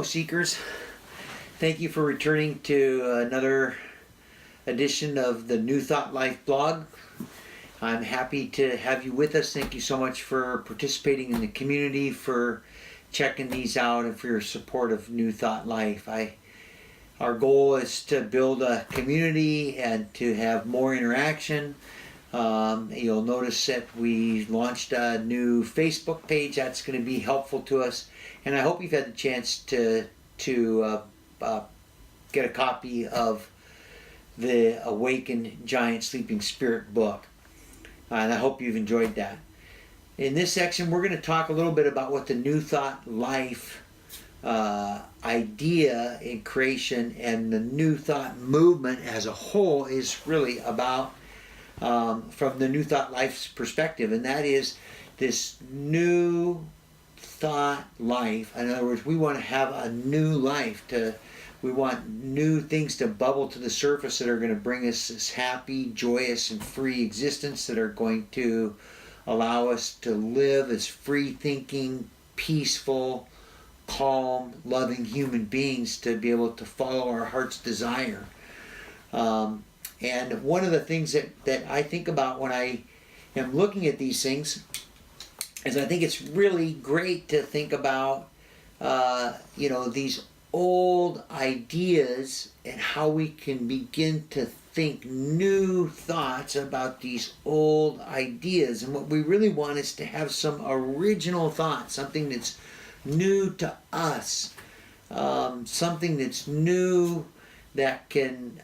Seekers. Thank you for returning to another edition of the New Thought Life blog. I'm happy to have you with us. Thank you so much for participating in the community, for checking these out, and for your support of New Thought Life. Our goal is to build a community and to have more interaction. You'll notice that we launched a new Facebook page. That's going to be helpful to us, and I hope you've had the chance to get a copy of the Awakened Giant Sleeping Spirit book, and I hope you've enjoyed that. In this section, we're going to talk a little bit about what the New Thought Life idea in creation and the New Thought movement as a whole is really about, from the New Thought Life's perspective, and that is this new thought life. In other words, we want to have a new life. We want new things to bubble to the surface that are going to bring us this happy, joyous, and free existence, that are going to allow us to live as free-thinking, peaceful, calm, loving human beings, to be able to follow our heart's desire. And one of the things that I think about when I am looking at these things is I think it's really great to think about, these old ideas and how we can begin to think new thoughts about these old ideas. And what we really want is to have some original thought, something that's new to us, something that's new, that can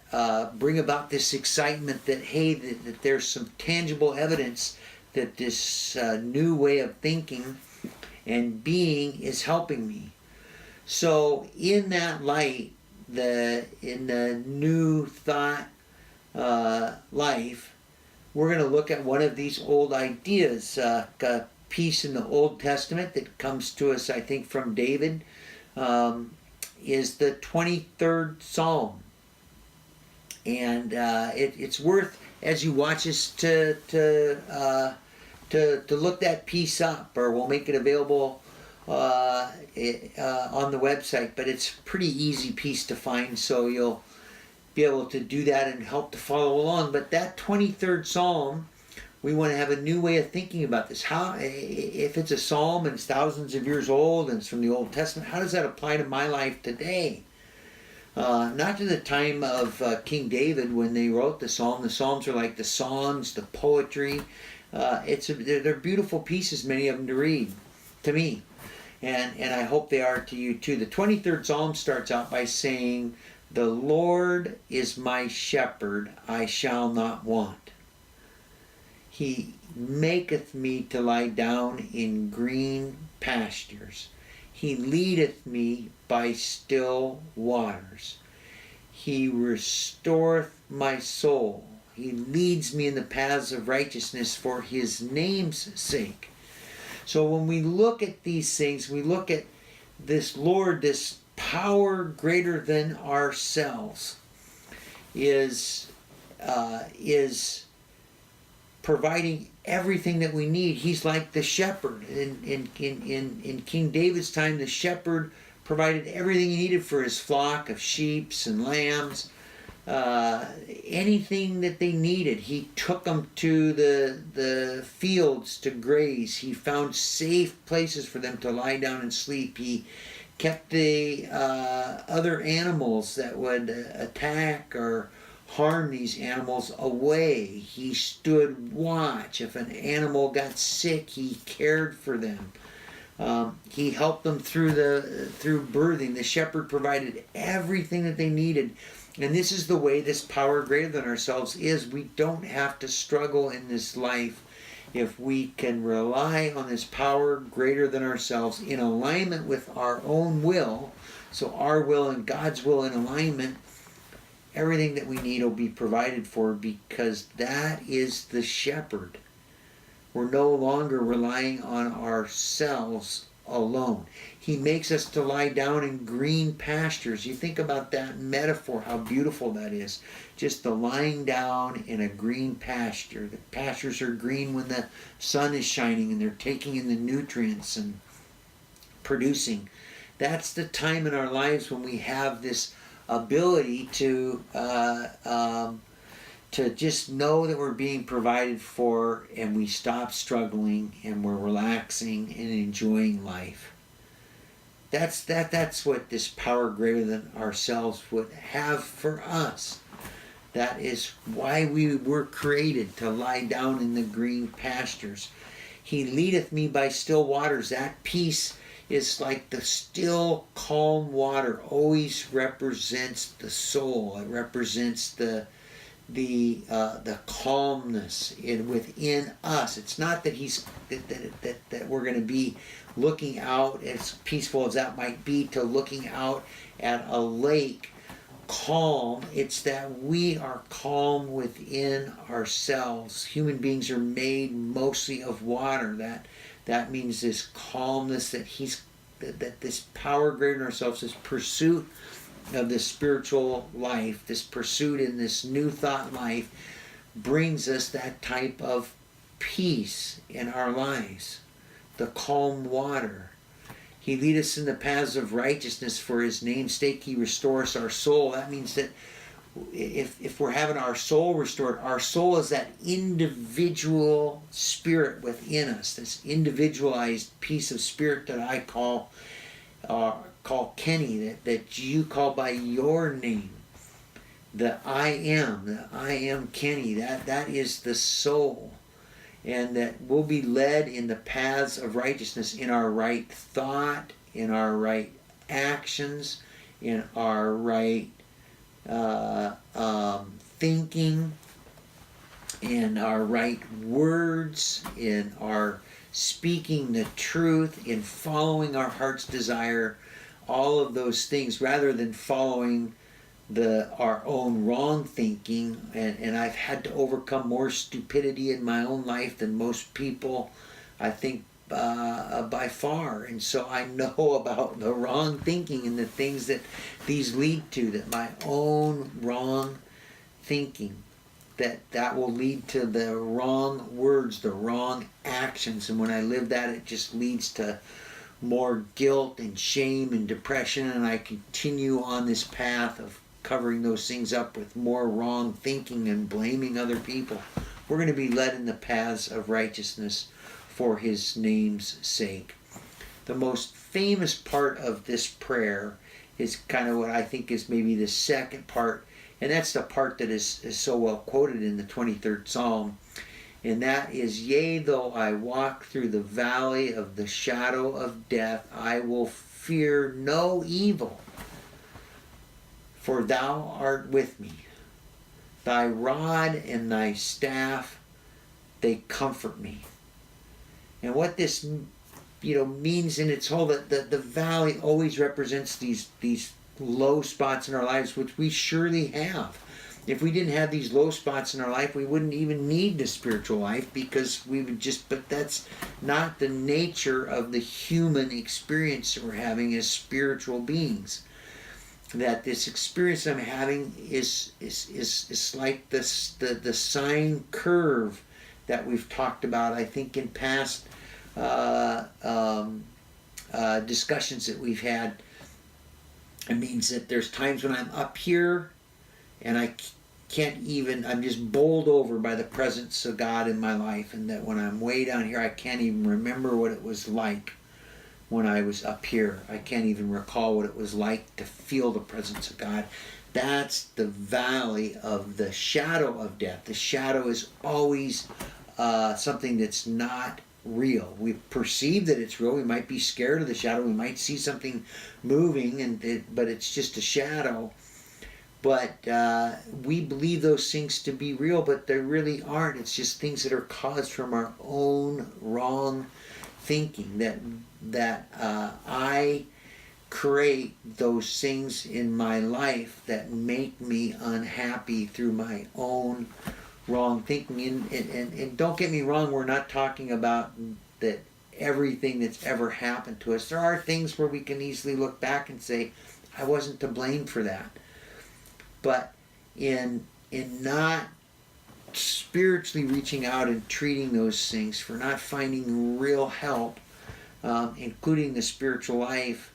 bring about this excitement that, hey, that there's some tangible evidence that this new way of thinking and being is helping me. So in that light, in the New Thought Life, we're going to look at one of these old ideas, a piece in the Old Testament that comes to us, I think, from David, is the 23rd Psalm. And it's worth, as you watch us, to look that piece up, or we'll make it available on the website. But it's a pretty easy piece to find, so you'll be able to do that and help to follow along. But that 23rd Psalm, we want to have a new way of thinking about this. How, if it's a psalm and it's thousands of years old and it's from the Old Testament, how does that apply to my life today? Not to the time of King David when they wrote the psalm. The psalms are like the songs, the poetry. They're beautiful pieces, many of them, to read, to me. And I hope they are to you too. The 23rd Psalm starts out by saying, "The Lord is my shepherd, I shall not want. He maketh me to lie down in green pastures. He leadeth me by still waters. He restoreth my soul. He leads me in the paths of righteousness for his name's sake." So when we look at these things, we look at this Lord, this power greater than ourselves, is providing everything that we need. He's like the shepherd. In King David's time, the shepherd provided everything he needed for his flock of sheep and lambs. Anything that they needed, he took them to the fields to graze. He found safe places for them to lie down and sleep. He kept the other animals that would attack or harm these animals away. He stood watch. If an animal got sick, he cared for them. He helped them through birthing. The shepherd provided everything that they needed. And this is the way this power greater than ourselves is. We don't have to struggle in this life if we can rely on this power greater than ourselves in alignment with our own will. So our will and God's will in alignment, everything that we need will be provided for, because that is the shepherd. We're no longer relying on ourselves alone. He makes us to lie down in green pastures. You think about that metaphor, how beautiful that is. Just the lying down in a green pasture. The pastures are green when the sun is shining and they're taking in the nutrients and producing that's the time in our lives when we have this ability to just know that we're being provided for, and we stop struggling and we're relaxing and enjoying life. That's what this power greater than ourselves would have for us. That is why we were created, to lie down in the green pastures. He leadeth me by still waters. That peace is like the still, calm water. Always represents the soul. It represents the calmness within us. It's not that that we're going to be looking out, as peaceful as that might be, to looking out at a lake calm. It's that we are calm within ourselves. Human beings are made mostly of water. That means this calmness, that this power greater than ourselves, this pursuit of this spiritual life, this pursuit in this new thought life, brings us that type of peace in our lives. The calm water. He lead us in the paths of righteousness for his name's sake. He restores our soul. That means that if we're having our soul restored, our soul is that individual spirit within us, this individualized piece of spirit that I call Kenny, that you call by your name. The I am Kenny. That is the soul. And that we'll be led in the paths of righteousness, in our right thought, in our right actions, in our right thinking, in our right words, in our speaking the truth, in following our heart's desire, all of those things, rather than following our own wrong thinking. And I've had to overcome more stupidity in my own life than most people, I think, by far. And so I know about the wrong thinking and the things that these lead to, that my own wrong thinking, that will lead to the wrong words, the wrong actions. And when I live that, it just leads to more guilt and shame and depression, and I continue on this path of covering those things up with more wrong thinking and blaming other people. We're going to be led in the paths of righteousness for his name's sake. The most famous part of this prayer is kind of what I think is maybe the second part, and that's the part that is so well quoted in the 23rd Psalm, and that is, yea, though I walk through the valley of the shadow of death, I will fear no evil, for thou art with me. Thy rod and thy staff, they comfort me. And what this means in its whole, that the valley always represents these low spots in our lives, which we surely have. If we didn't have these low spots in our life, we wouldn't even need the spiritual life, because we would but that's not the nature of the human experience that we're having as spiritual beings. That this experience I'm having is like the sine curve that we've talked about, I think, in past discussions that we've had. It means that there's times when I'm up here and I'm just bowled over by the presence of God in my life, and that when I'm way down here, I can't even remember what it was like when I was up here. I can't even recall what it was like to feel the presence of God. That's the valley of the shadow of death. The shadow is always something that's not real. We perceive that it's real. We might be scared of the shadow. We might see something moving, but it's just a shadow. But we believe those things to be real, but they really aren't. It's just things that are caused from our own wrong thinking, that I create those things in my life that make me unhappy through my own wrong thinking. And don't get me wrong, we're not talking about that everything that's ever happened to us. There are things where we can easily look back and say, I wasn't to blame for that. But in not spiritually reaching out and treating those things, for not finding real help, including the spiritual life,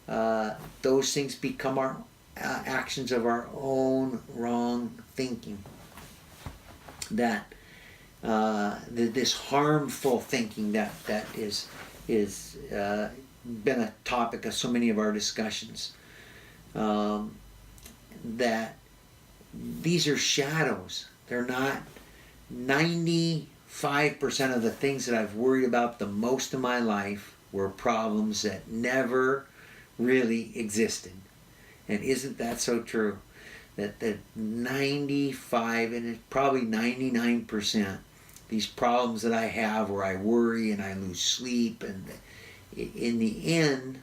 those things become our actions of our own wrong thinking. That this harmful thinking that is been a topic of so many of our discussions. That these are shadows. They're not 95% of the things that I've worried about the most in my life were problems that never really existed. And isn't that so true? That 95 and probably 99%, these problems that I have where I worry and I lose sleep, and in the end,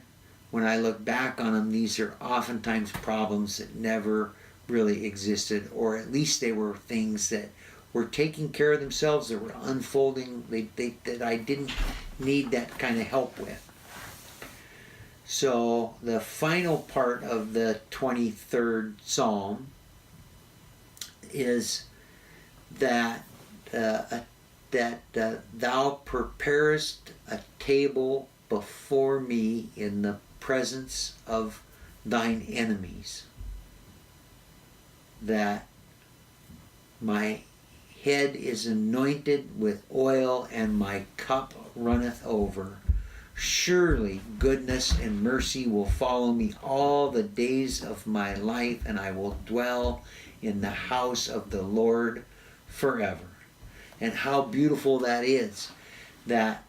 when I look back on them, these are oftentimes problems that never really existed, or at least they were things that were taking care of themselves, that were unfolding, that I didn't need that kind of help with. So the final part of the 23rd Psalm is that thou preparest a table before me in the presence of thine enemies. That my head is anointed with oil and my cup runneth over. Surely goodness and mercy will follow me all the days of my life, and I will dwell in the house of the Lord forever. And how beautiful that is, that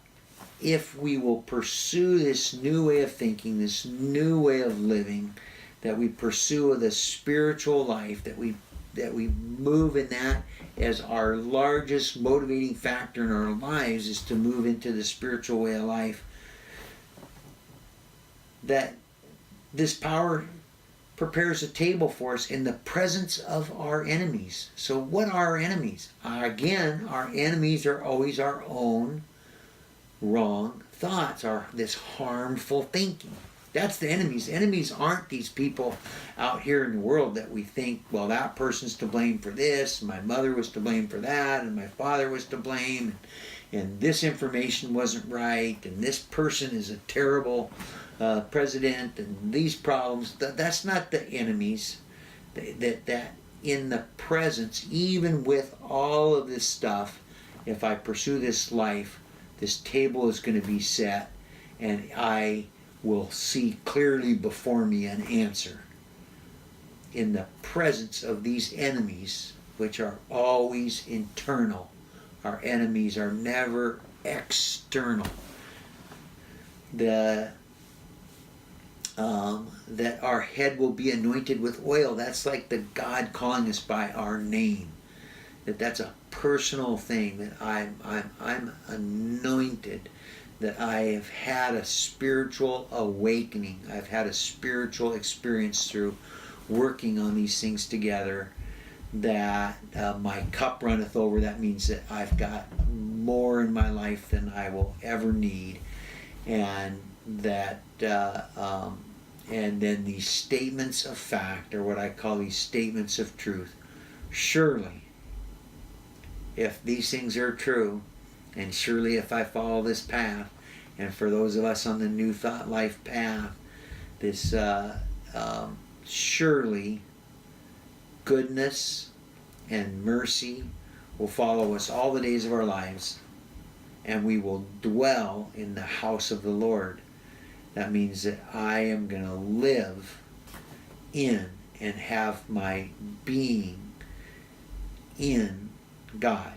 if we will pursue this new way of thinking, this new way of living, that we pursue the spiritual life, that we move in that as our largest motivating factor in our lives, is to move into the spiritual way of life, that this power prepares a table for us in the presence of our enemies. So what are our enemies? Again, our enemies are always our own wrong thoughts, are this harmful thinking. That's the enemies. Enemies aren't these people out here in the world that we think, well, that person's to blame for this, my mother was to blame for that, and my father was to blame, and this information wasn't right, and this person is a terrible president, and these problems. That's not the enemies. That in the presence, even with all of this stuff, if I pursue this life, this table is going to be set, and I will see clearly before me an answer. In the presence of these enemies, which are always internal. Our enemies are never external. That our head will be anointed with oil. That's like the God calling us by our name. That's a personal thing, that I'm anointed, that I have had a spiritual awakening. I've had a spiritual experience through working on these things together, that my cup runneth over. That means that I've got more in my life than I will ever need, and that and then these statements of fact, or what I call these statements of truth. Surely, if these things are true, and surely if I follow this path, and for those of us on the New Thought Life path, this surely goodness and mercy will follow us all the days of our lives, and we will dwell in the house of the Lord. That means that I am going to live in and have my being in God.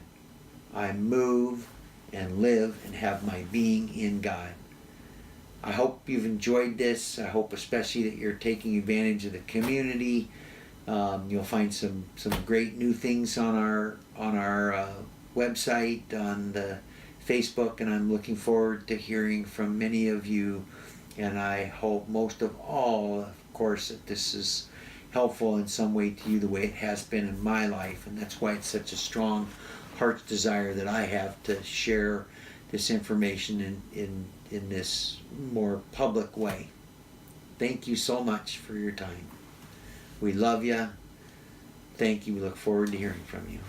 I move and live and have my being in God. I hope you've enjoyed this. I hope especially that you're taking advantage of the community. You'll find some great new things on our website, on the Facebook, and I'm looking forward to hearing from many of you. And I hope most of all, of course, that this is helpful in some way to you, the way it has been in my life. And that's why it's such a strong heart's desire that I have to share this information in this more public way. Thank you so much for your time. We love you. Thank you. We look forward to hearing from you.